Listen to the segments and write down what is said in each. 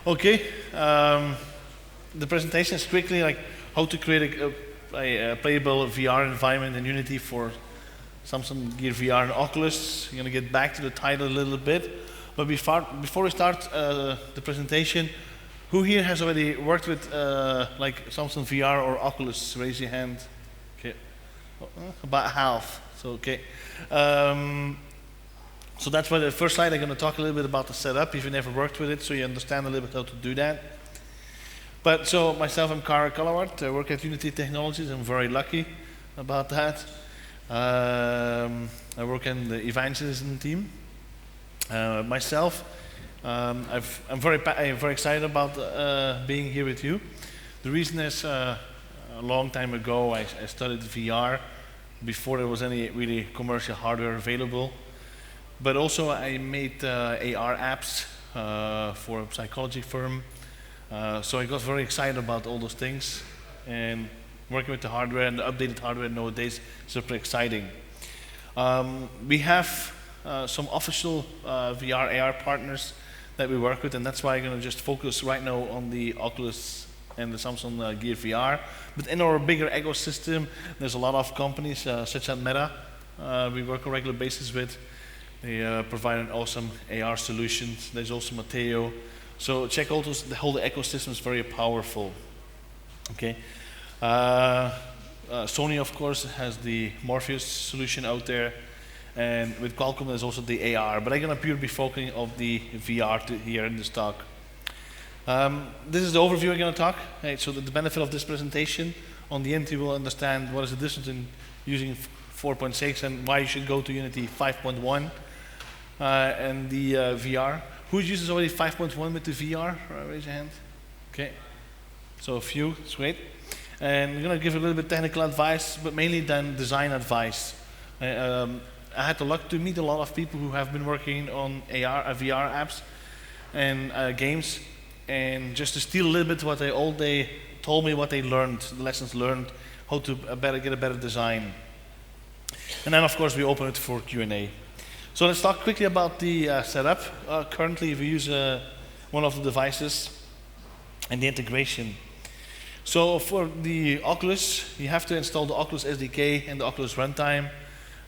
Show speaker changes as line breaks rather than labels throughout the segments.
Okay, the presentation is quickly like how to create a playable VR environment in Unity for Samsung Gear VR and Oculus. I'm going to get back to the title a little bit, but before we start the presentation, who here has already worked with like Samsung VR or Oculus? Raise your hand. Okay, about half. So okay. So that's why the first slide I'm going to talk a little bit about the setup if you never worked with it, so you understand a little bit how to do that. But so myself, I'm Callewaert. I work at Unity Technologies. I'm very lucky about that. I work in the evangelism team. Myself, I'm very excited about being here with you. The reason is a long time ago I studied VR before there was any really commercial hardware available. But also I made AR apps for a psychology firm. So I got very excited about all those things. And working with the hardware and the updated hardware nowadays is super exciting. We have some official VR AR partners that we work with, and that's why I'm going to just focus right now on the Oculus and the Samsung Gear VR. But in our bigger ecosystem, there's a lot of companies such as Meta we work on a regular basis with. They provide an awesome AR solutions. There's also Mateo. So check out those, the whole ecosystem is very powerful. Okay. Sony, of course, has the Morpheus solution out there. And with Qualcomm, there's also the AR. But I'm going to purely be focusing on the VR here in this talk. This is the overview I'm going to talk. Right, so the benefit of this presentation, on the end you will understand what is the difference in using 4.6 and why you should go to Unity 5.1 and the VR. Who uses already 5.1 with the VR? Raise your hand. Okay. So a few, it's great. And I'm going to give a little bit technical advice, but mainly then design advice. I had the luck to meet a lot of people who have been working on AR, VR apps and games, and just to steal a little bit what they told me, what they learned, the lessons learned, how to get a better design. And then of course we open it for Q&A. So let's talk quickly about the setup. Currently we use one of the devices and the integration. So for the Oculus, you have to install the Oculus SDK and the Oculus runtime.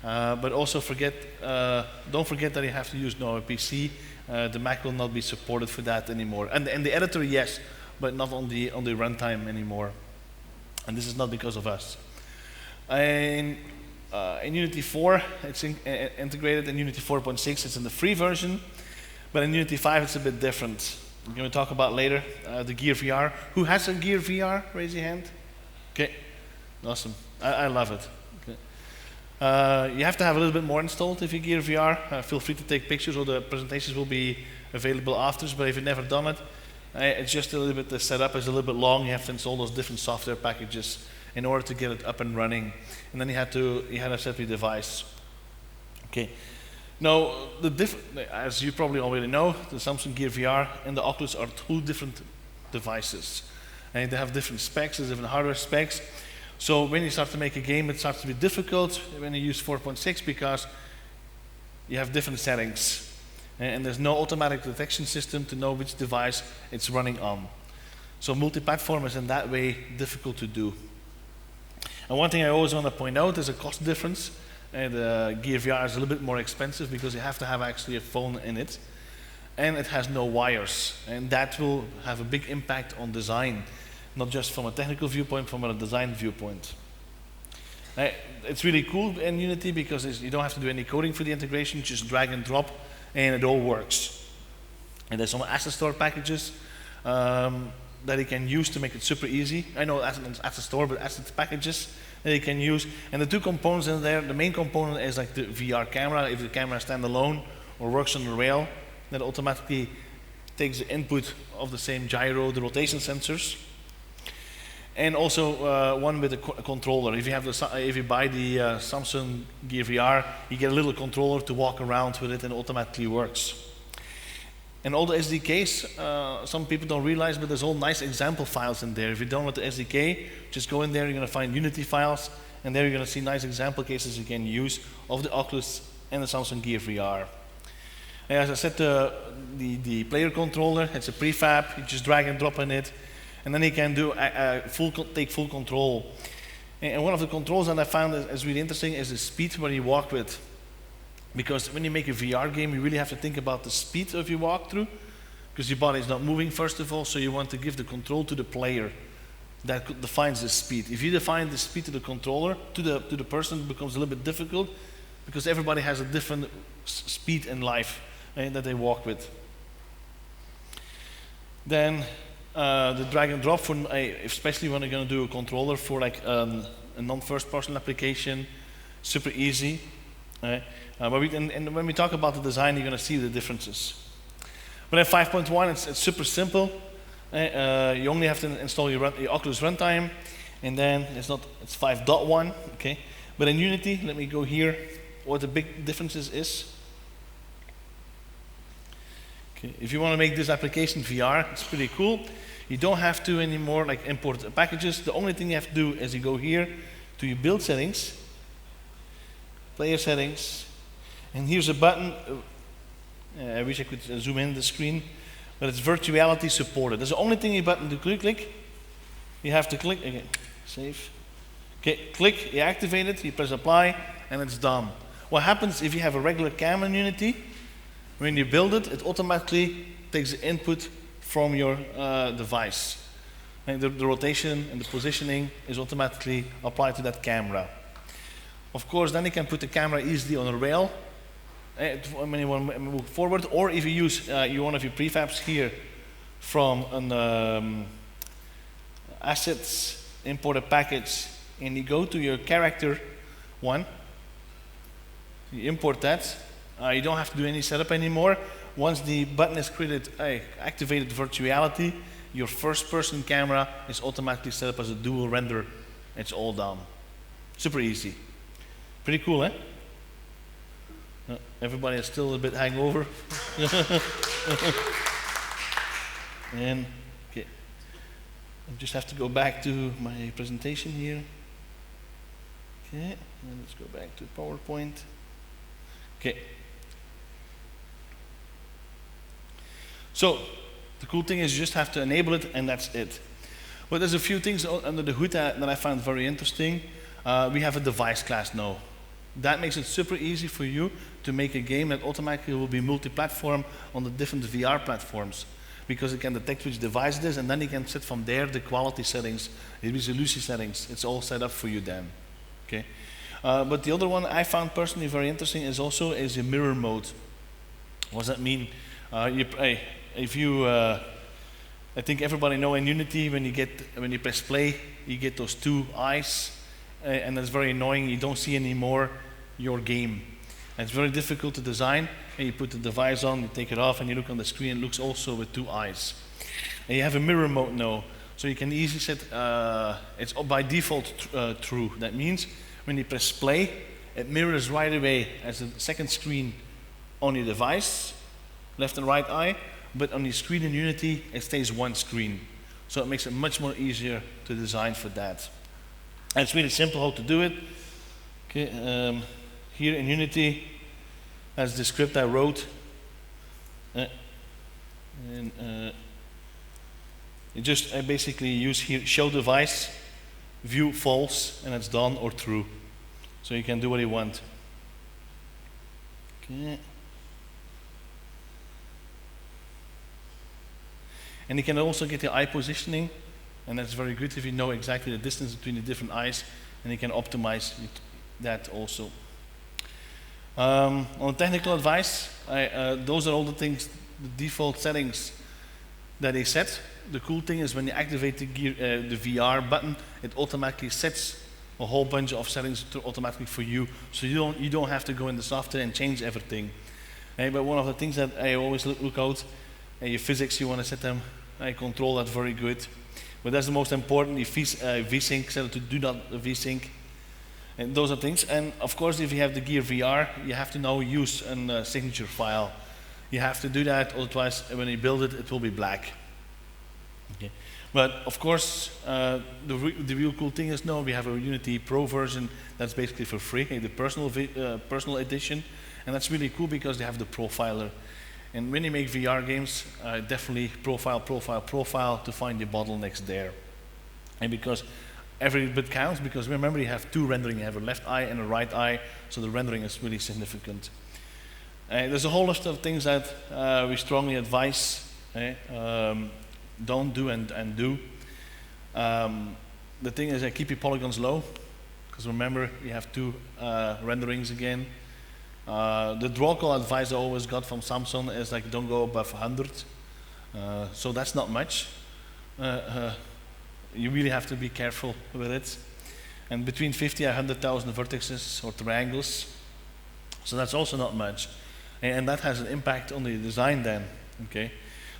But also don't forget that you have to use a PC. The Mac will not be supported for that anymore. And the editor, yes, but not on the runtime anymore. And this is not because of us. In Unity 4, it's integrated. In Unity 4.6, it's in the free version. But in Unity 5, it's a bit different. We're going to talk about later the Gear VR. Who has a Gear VR? Raise your hand. Okay, awesome. I love it. You have to have a little bit more installed if you Gear VR. Feel free to take pictures, or the presentations will be available after. But if you've never done it, it's just a little bit, the setup is a little bit long. You have to install those different software packages in order to get it up and running. And then you had to set the device. Okay. Now, as you probably already know, the Samsung Gear VR and the Oculus are two different devices. And they have different specs, different hardware specs. So when you start to make a game, it starts to be difficult when you use 4.6 because you have different settings. And there's no automatic detection system to know which device it's running on. So multi-platform is in that way difficult to do. And one thing I always want to point out is a cost difference. And the Gear VR is a little bit more expensive because you have to have actually a phone in it. And it has no wires. And that will have a big impact on design. Not just from a technical viewpoint, from a design viewpoint. It's really cool in Unity because you don't have to do any coding for the integration, just drag and drop, and it all works. And there's some asset store packages that you can use to make it super easy. I know asset store, but asset packages that you can use. And the two components in there, the main component is like the VR camera. If the camera is standalone or works on the rail, that automatically takes the input of the same gyro, the rotation sensors. And also one with a controller. If you buy the Samsung Gear VR, you get a little controller to walk around with it, and it automatically works. And all the SDKs, some people don't realize, but there's all nice example files in there. If you download the SDK, just go in there. You're going to find Unity files, and there you're going to see nice example cases you can use of the Oculus and the Samsung Gear VR. As I said, the player controller, it's a prefab. You just drag and drop in it, and then you can do take full control. And one of the controls that I found is really interesting is the speed where you walk with. Because when you make a VR game, you really have to think about the speed of your walkthrough, because your body is not moving, first of all, so you want to give the control to the player. That defines the speed. If you define the speed to the controller, to the person, it becomes a little bit difficult, because everybody has a different speed in life that they walk with. Then the drag and drop, for especially when you're going to do a controller for like a non-first person application, super easy. But when we talk about the design, you're going to see the differences. But at 5.1, it's super simple. You only have to install your Oculus runtime, and then it's 5.1. Okay. But in Unity, let me go here. What the big differences is. Okay. If you want to make this application VR, it's pretty cool. You don't have to anymore like import packages. The only thing you have to do is you go here to your build settings, player settings, and here's a button. I wish I could zoom in the screen, but it's virtuality supported. That's the only thing you button to click. You have to click again, save. Okay, click, you activate it, you press apply, and it's done. What happens if you have a regular cam in Unity? When you build it, it automatically takes the input from your device. And the rotation and the positioning is automatically applied to that camera. Of course, then you can put the camera easily on a rail when you want to move forward, or if you use one of your prefabs here from an assets, import a package, and you go to your character one, you import that. You don't have to do any setup anymore. Once the button is created, activated virtuality, your first-person camera is automatically set up as a dual render. It's all done. Super easy. Pretty cool, eh? Everybody is still a bit hangover. And okay, I just have to go back to my presentation here. Okay, and let's go back to PowerPoint. Okay. So the cool thing is you just have to enable it, and that's it. But there's a few things under the hood that I found very interesting. We have a device class now. That makes it super easy for you to make a game that automatically will be multi-platform on the different VR platforms, because it can detect which device it is, and then you can set from there the quality settings, the resolution settings. It's all set up for you then. Okay. But the other one I found personally very interesting is a mirror mode. What does that mean? I think everybody know in Unity when you press play, you get those two eyes, and that's very annoying. You don't see anymore your game. And it's very difficult to design. And you put the device on, you take it off, and you look on the screen. It looks also with two eyes. And you have a mirror mode now, so you can easily set. It's by default true. That means when you press play, it mirrors right away as a second screen on your device, left and right eye. But on your screen in Unity, it stays one screen. So it makes it much more easier to design for that. And it's really simple how to do it. Okay, here in Unity, that's the script I wrote. I basically use here show device, view false, and it's done, or true. So you can do what you want. Okay. And you can also get the eye positioning, and that's very good if you know exactly the distance between the different eyes, and you can optimize that also. On technical advice, those are all the things, the default settings that they set. The cool thing is when you activate the VR button, it automatically sets a whole bunch of settings automatically for you, so you don't have to go in the software and change everything. But one of the things that I always look out, your physics, you want to set them, control that very good. But that's the most important, your VSync, set it to do not VSync. And those are things. And of course, if you have the Gear VR, you have to now use a signature file. You have to do that, otherwise when you build it, it will be black. Okay. But of course, the real cool thing is now we have a Unity Pro version that's basically for free, the personal edition. And that's really cool because they have the profiler. And when you make VR games, definitely profile, profile, profile to find the bottlenecks there. And because every bit counts, because remember you have two rendering, you have a left eye and a right eye, so the rendering is really significant. There's a whole list of things that we strongly advise, don't do and do. The thing is, keep your polygons low, because remember you have two renderings again. The draw call advice I always got from Samsung is like don't go above 100, so that's not much. You really have to be careful with it. And between 50 and 100,000 vertices or triangles, so that's also not much. And that has an impact on the design then, okay?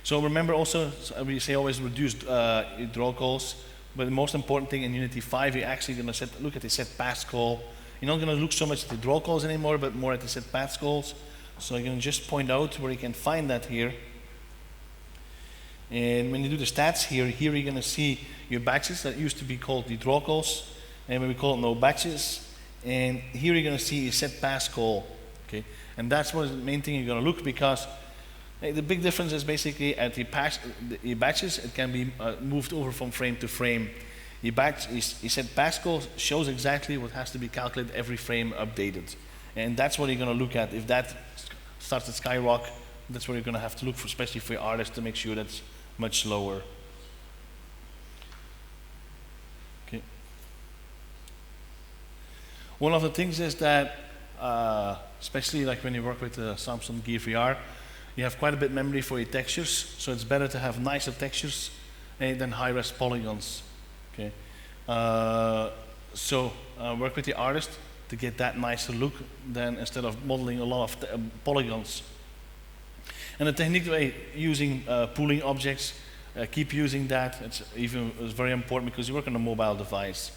So remember also, we say always reduce draw calls, but the most important thing in Unity 5, you're actually going to look at the set pass call. You're not going to look so much at the draw calls anymore, but more at the set pass calls. So you're going to just point out where you can find that here. And when you do the stats here you're going to see your batches that used to be called the draw calls, and when we call it no batches. And here you're going to see a set pass call, okay? And that's what is the main thing you're going to look, because the big difference is basically at the batches, it can be moved over from frame to frame. Your set pass call shows exactly what has to be calculated every frame updated. And that's what you're going to look at. If that starts to skyrocket, that's what you're going to have to look for, especially for your artists, to make sure that's much lower. Okay. One of the things is that, especially like when you work with the Samsung Gear VR, you have quite a bit of memory for your textures, so it's better to have nicer textures than high-res polygons. Okay. Work with the artist to get that nicer look than instead of modeling a lot of polygons. And the technique of using pooling objects, keep using that. It's very important because you work on a mobile device.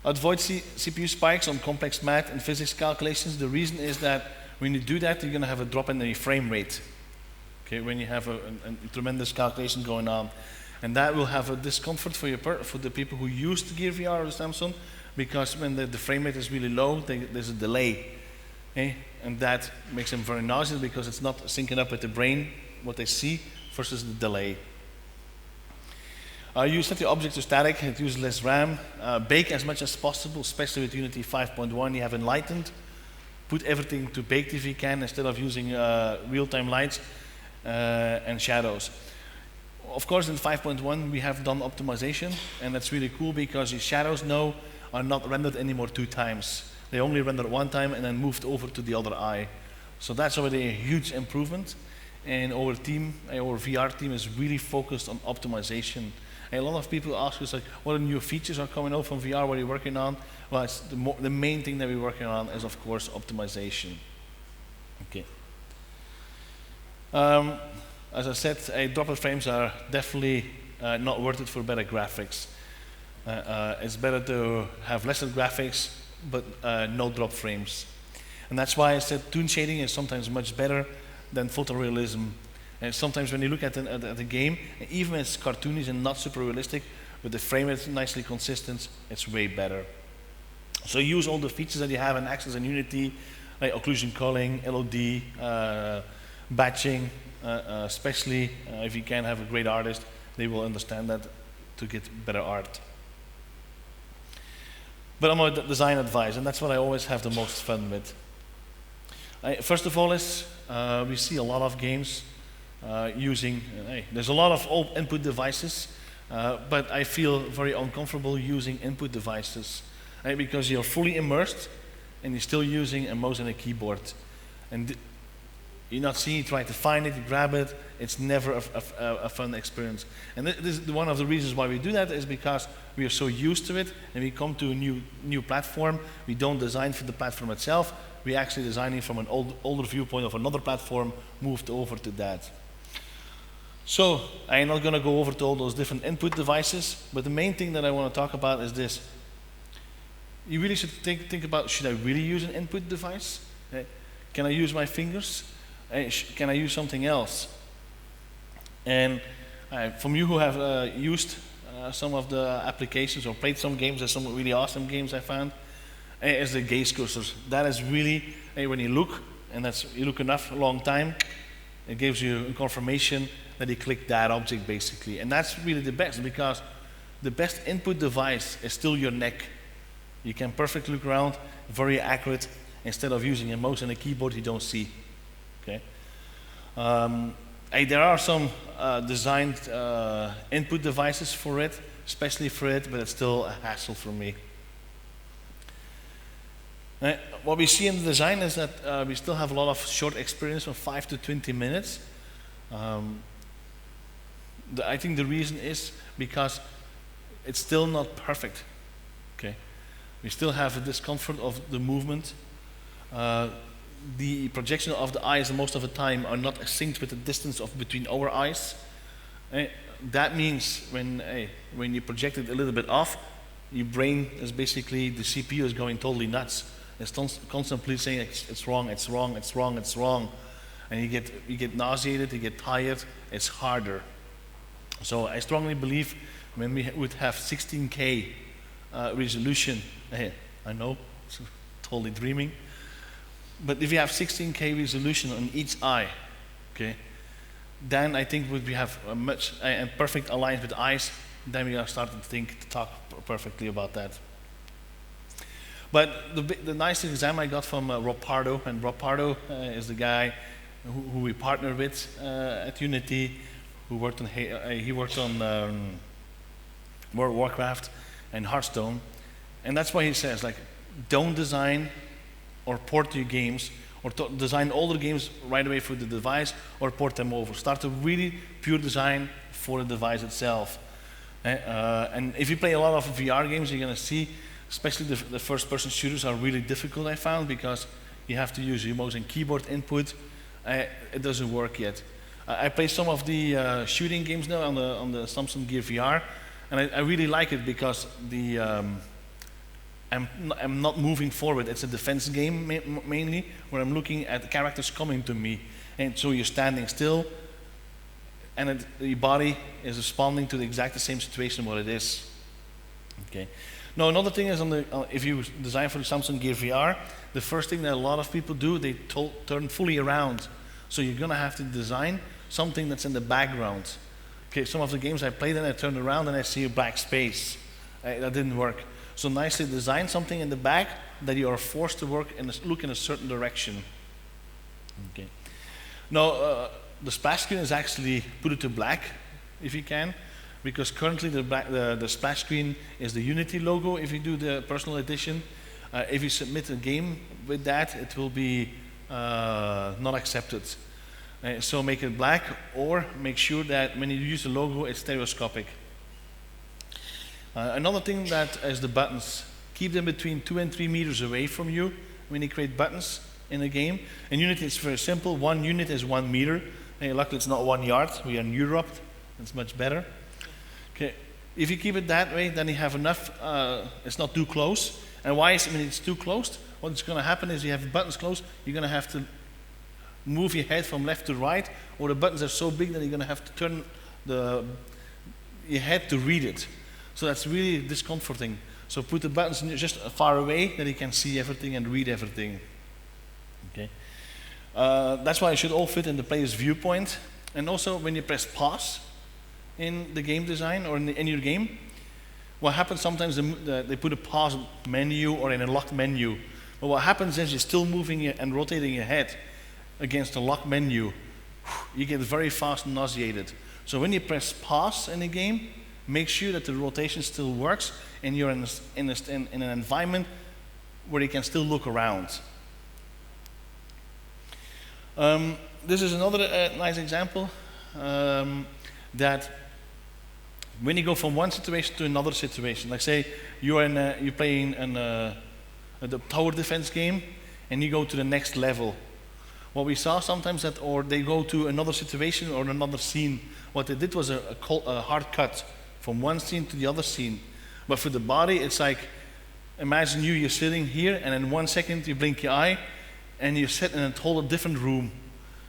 Avoid CPU spikes on complex math and physics calculations. The reason is that when you do that, you're going to have a drop in the frame rate. Okay, when you have a tremendous calculation going on. And that will have a discomfort for the people who use the Gear VR or the Samsung, because when the frame rate is really low, there's a delay. Okay? And that makes them very nauseous because it's not syncing up with the brain, what they see, versus the delay. You set the object to static, it uses less RAM. Bake as much as possible, especially with Unity 5.1, you have enlightened. Put everything to baked if you can, instead of using real-time lights and shadows. Of course, in 5.1 we have done optimization, and that's really cool because your shadows now are not rendered anymore 2 times. They only render 1 time and then moved over to the other eye. So that's already a huge improvement. And our team, our VR team, is really focused on optimization. And a lot of people ask us, like, what new features are coming out from VR? What are you working on? Well, it's the main thing that we're working on is, of course, optimization. Okay. As I said, droplet frames are definitely not worth it for better graphics. It's better to have lesser graphics, but no drop frames. And that's why I said toon shading is sometimes much better than photorealism. And sometimes when you look at the game, even when it's cartoonish and not super realistic, but the frame is nicely consistent, it's way better. So use all the features that you have in Access and Unity, like occlusion culling, LOD, batching, especially if you can have a great artist, they will understand that to get better art. But I'm a design advice, and that's what I always have the most fun with. First of all is, we see a lot of games using, there's a lot of old input devices, but I feel very uncomfortable using input devices, because you're fully immersed and you're still using a mouse and a keyboard. And you're not seeing, you try to find it, you grab it, it's never a fun experience. And this is one of the reasons why we do that, is because we are so used to it, and we come to a new platform, we don't design for the platform itself, we're actually designing from an older viewpoint of another platform, moved over to that. So, I'm not going to go over to all those different input devices, but the main thing that I want to talk about is this. You really should think about, should I really use an input device? Can I use my fingers? Can I use something else? And from you who have used some of the applications or played some games, there's some really awesome games I found. is the gaze cursor. That is really, when you look, and you look enough, a long time, it gives you a confirmation that you click that object basically. And that's really the best, because the best input device is still your neck. You can perfectly look around, very accurate, instead of using a mouse and a keyboard you don't see. Okay. There are some designed input devices for it, especially for it, but it's still a hassle for me. What we see in the design is that we still have a lot of short experience from 5 to 20 minutes. I think the reason is because it's still not perfect. Okay, we still have a discomfort of the movement. The projection of the eyes most of the time are not synced with the distance between our eyes. That means when you project it a little bit off, your brain is basically, the CPU is going totally nuts. It's constantly saying it's wrong, it's wrong, it's wrong, it's wrong. And you get nauseated, you get tired, it's harder. So I strongly believe when we would have 16K resolution, I know, it's totally dreaming, but if you have 16K resolution on each eye, okay, then I think we have a perfect alignment with eyes, then we are starting to talk perfectly about that. But the nice example I got from Rob Pardo, and Rob Pardo is the guy who we partner with at Unity, who worked on World of Warcraft and Hearthstone, and that's why he says, like, don't design or port your games, or design older games right away for the device, or port them over. Start a really pure design for the device itself. And if you play a lot of VR games, you're going to see, especially the first-person shooters are really difficult, I found, because you have to use your mouse and keyboard input. It doesn't work yet. I play some of the shooting games now on the Samsung Gear VR, and I really like it because I'm not moving forward. It's a defense game mainly, where I'm looking at the characters coming to me, and so you're standing still, and your body is responding to the exact same situation what it is. Okay. Now another thing is if you design for the Samsung Gear VR, the first thing that a lot of people do, they turn fully around. So you're going to have to design something that's in the background. Okay, some of the games I played, and I turned around and I see a black space. That didn't work. So nicely design something in the back that you are forced to look in a certain direction. Okay. Now the splash screen is actually put it to black if you can, because currently the splash screen is the Unity logo if you do the personal edition. If you submit a game with that, it will be not accepted. So make it black, or make sure that when you use the logo, it's stereoscopic. Another thing that is the buttons. Keep them between 2 and 3 meters away from you when you create buttons in a game. In Unity, it's very simple. 1 unit is 1 meter. Luckily, it's not 1 yard. We are in Europe. It's much better. Okay. If you keep it that way, then you have enough. It's not too close. And why is it when it's too close? What's going to happen is you have buttons close. You're going to have to move your head from left to right, or the buttons are so big that you're going to have to turn your head to read it. So that's really discomforting. So put the buttons just far away that you can see everything and read everything. Okay. That's why it should all fit in the player's viewpoint. And also when you press pause in the game design or in your game, what happens sometimes they put a pause menu or in a locked menu. But what happens is you're still moving and rotating your head against a locked menu. You get very fast and nauseated. So when you press pause in the game, make sure that the rotation still works and you're in an environment where you can still look around. This is another nice example that when you go from one situation to another situation, like say you're playing a tower defense game and you go to the next level. What we saw sometimes or they go to another situation or another scene. What they did was a hard cut from one scene to the other scene. But for the body, it's like, imagine you're sitting here and in 1 second you blink your eye and you sit in a whole different room.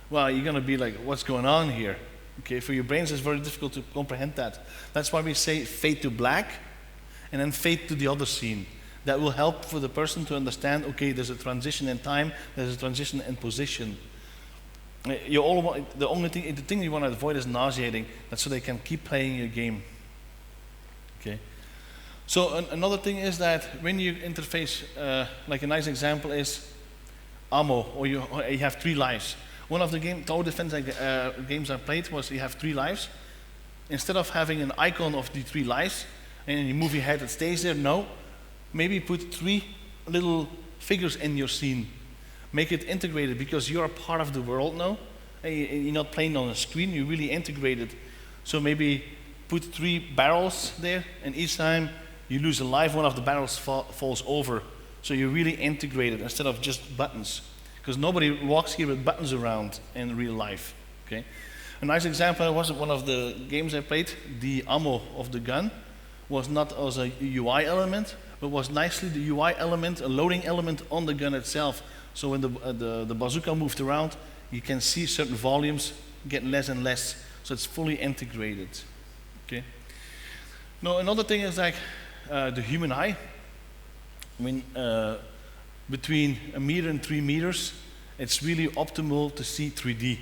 Well, you're going to be like, what's going on here? Okay, for your brains it's very difficult to comprehend that. That's why we say fade to black and then fade to the other scene. that will help for the person to understand, okay, there's a transition in time, there's a transition in position. The thing you want to avoid is nauseating, that's so they can keep playing your game. Okay. So another thing is that when you interface, like a nice example is ammo, or you have 3 lives. One of the tower defense games I played was you have 3 lives. Instead of having an icon of the 3 lives, and you move your head, it stays there. No, maybe put 3 little figures in your scene. Make it integrated, because you're a part of the world now. You're not playing on a screen, you're really integrated. So maybe put 3 barrels there, and each time you lose a life, one of the barrels falls over. So you're really integrated instead of just buttons. Because nobody walks here with buttons around in real life. Okay? A nice example was one of the games I played, the ammo of the gun was not as a UI element, but was nicely the UI element, a loading element on the gun itself. So when the bazooka moved around, you can see certain volumes get less and less. So it's fully integrated. Okay. Now another thing is like the human eye. I mean, between 1 meter and 3 meters, it's really optimal to see 3D.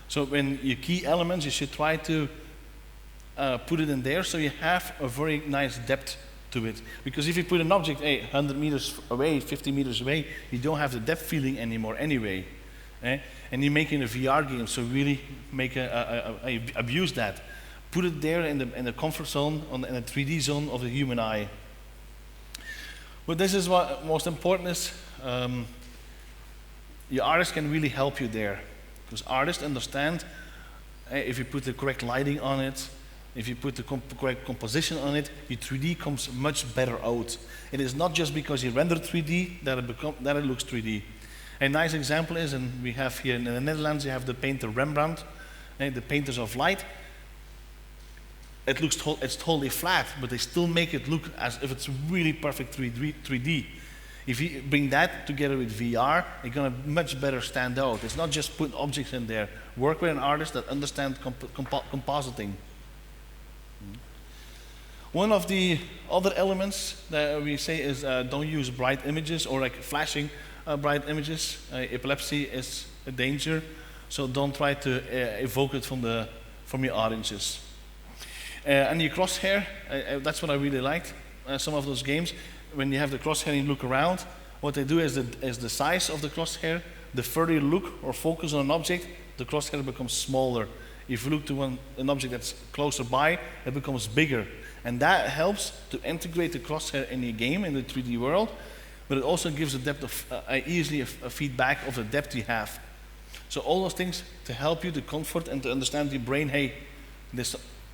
So when you key elements, you should try to put it in there so you have a very nice depth to it. Because if you put an object 100 meters away, 50 meters away, you don't have the depth feeling anymore anyway. And you're making a VR game, so really make abuse that. Put it there in the comfort zone, in the 3D zone of the human eye. But this is what most important is. Your artist can really help you there. Because artists understand if you put the correct lighting on it, if you put the correct composition on it, your 3D comes much better out. It is not just because you render 3D that it looks 3D. A nice example is, and we have here in the Netherlands, you have the painter Rembrandt, the painters of light. It's totally flat, but they still make it look as if it's really perfect 3D. If you bring that together with VR, you're going to much better stand out. It's not just put objects in there. Work with an artist that understands compositing. One of the other elements that we say is don't use bright images or like flashing bright images. Epilepsy is a danger, so don't try to evoke it from your audiences. And your crosshair, that's what I really liked. Some of those games, when you have the crosshair and you look around, what they do is the size of the crosshair, the further you look or focus on an object, the crosshair becomes smaller. If you look to an object that's closer by, it becomes bigger. And that helps to integrate the crosshair in your game, in the 3D world, but it also gives a depth of, easily a feedback of the depth you have. So all those things to help you to comfort and to understand your brain, hey,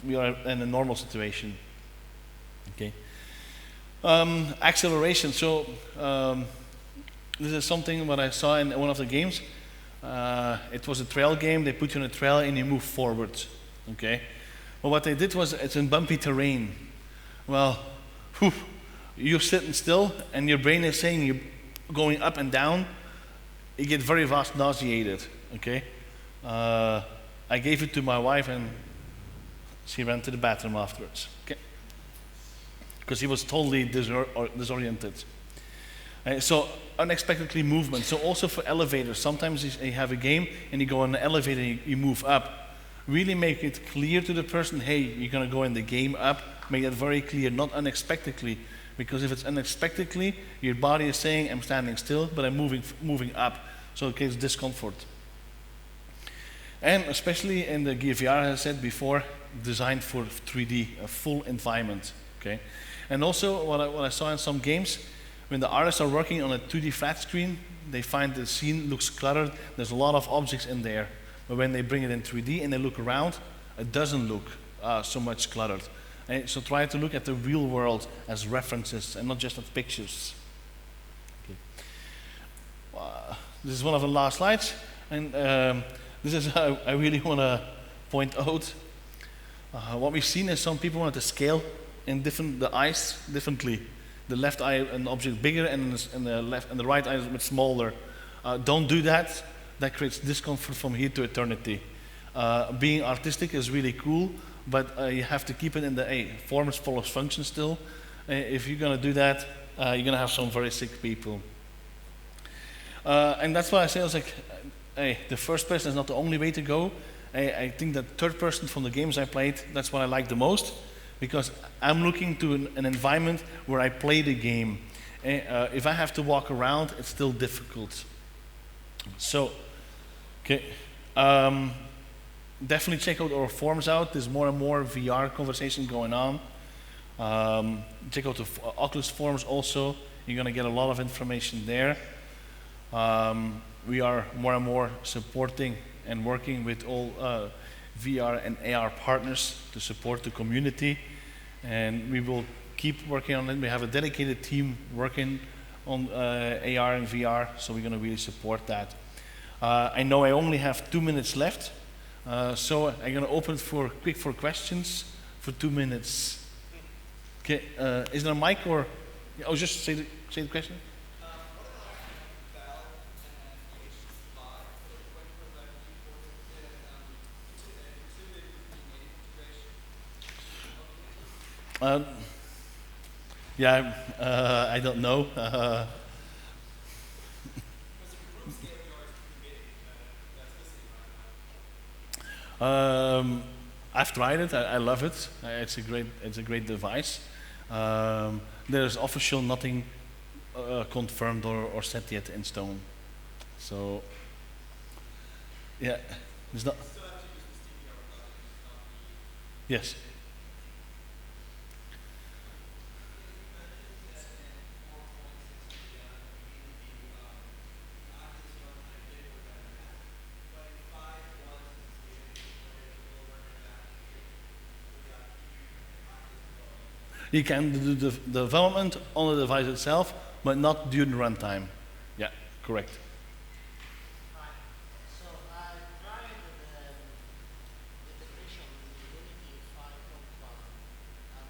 we are in a normal situation. Okay. Acceleration. So this is something what I saw in one of the games. It was a trail game. They put you on a trail and you move forward. Okay. Well, what they did was it's in bumpy terrain. Well, you're sitting still and your brain is saying you're going up and down. You get very fast nauseated. Okay. I gave it to my wife and she ran to the bathroom afterwards. Okay. Because he was totally disoriented. So unexpectedly movement. So also for elevators, sometimes you have a game and you go on the elevator and you move up. Really make it clear to the person, hey, you're going to go in the game up. Make that very clear, not unexpectedly. Because if it's unexpectedly, your body is saying, I'm standing still, but I'm moving up. So it creates discomfort. And especially in the Gear VR, as I said before, designed for 3D, a full environment. Okay. And also, what I saw in some games, when the artists are working on a 2D flat screen, they find the scene looks cluttered. There's a lot of objects in there. But when they bring it in 3D and they look around, it doesn't look so much cluttered. And so try to look at the real world as references and not just as pictures. Okay. This is one of the last slides. And this is how I really want to point out. What we've seen is some people want to scale in the eyes differently. The left eye an object bigger and the right eye is a bit smaller. Don't do that. That creates discomfort from here to eternity. Being artistic is really cool, but you have to keep it in the form follows function still. If you're going to do that, you're going to have some very sick people. And that's why I say, I was like, hey, the first person is not the only way to go. I think that third person from the games I played, that's what I like the most, because I'm looking to an environment where I play the game. If I have to walk around, it's still difficult. So, okay, definitely check out our forums out. There's more and more VR conversation going on. Check out the Oculus forums also. You're going to get a lot of information there. We are more and more supporting and working with all VR and AR partners to support the community, and we will keep working on it. We have a dedicated team working on AR and VR, so we're going to really support that. I know I only have 2 minutes left, so I'm going to open it for questions for 2 minutes. Okay, is there a mic or? Oh, just say the question. Yeah, I don't know. I've tried it. I love it. It's a great device. There's official nothing confirmed or set yet in stone. So yeah, there's not. Yes. You can do the development on the device itself, but not during runtime. Yeah, correct.
So I tried the integration with Unity 5.1,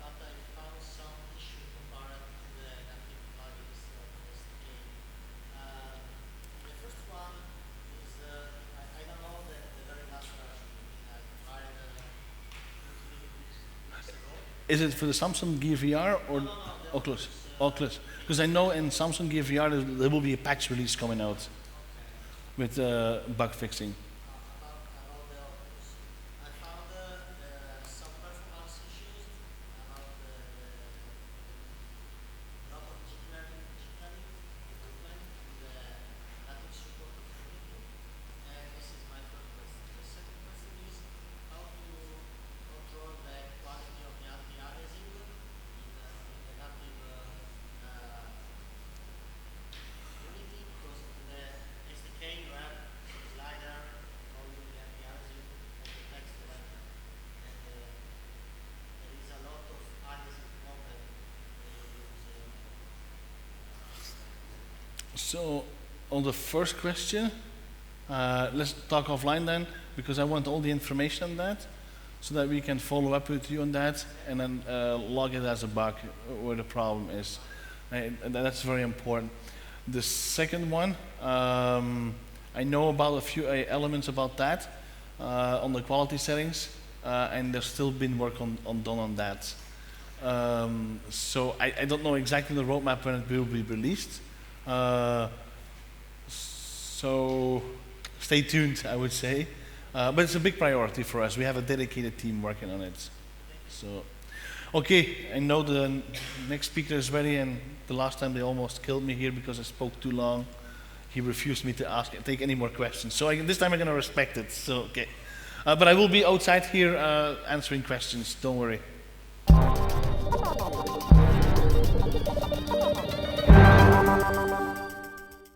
but I found some issue compared to the native plugins of the SDK. The first one is, I don't know the very last version. I tried 2 3 weeks ago.
Is it for the Samsung Gear VR or
No, the
Oculus? Oculus. Because I know in Samsung Gear VR there will be a patch release coming out with bug fixing.
About the Oculus. I found some performance issues about the lot of jittery movement in the native support of Unity. And this is my first question. The second question is how to control the quality of the anti-aliasing in the native Unity, because in the SDK you have a slider only the anti-aliasing of the text element, and there is a lot of aliasing problem when you use
So on the first question, let's talk offline then, because I want all the information on that, so that we can follow up with you on that, and then log it as a bug where the problem is. And that's very important. The second one, I know about a few elements about that on the quality settings, and there's still been work done on that. So I don't know exactly the roadmap when it will be released. So stay tuned, I would say. But it's a big priority for us. We have a dedicated team working on it. So, okay, I know the next speaker is ready, and the last time they almost killed me here because I spoke too long. He refused me to take any more questions. So this time I'm going to respect it. So, okay. But I will be outside here answering questions. Don't worry.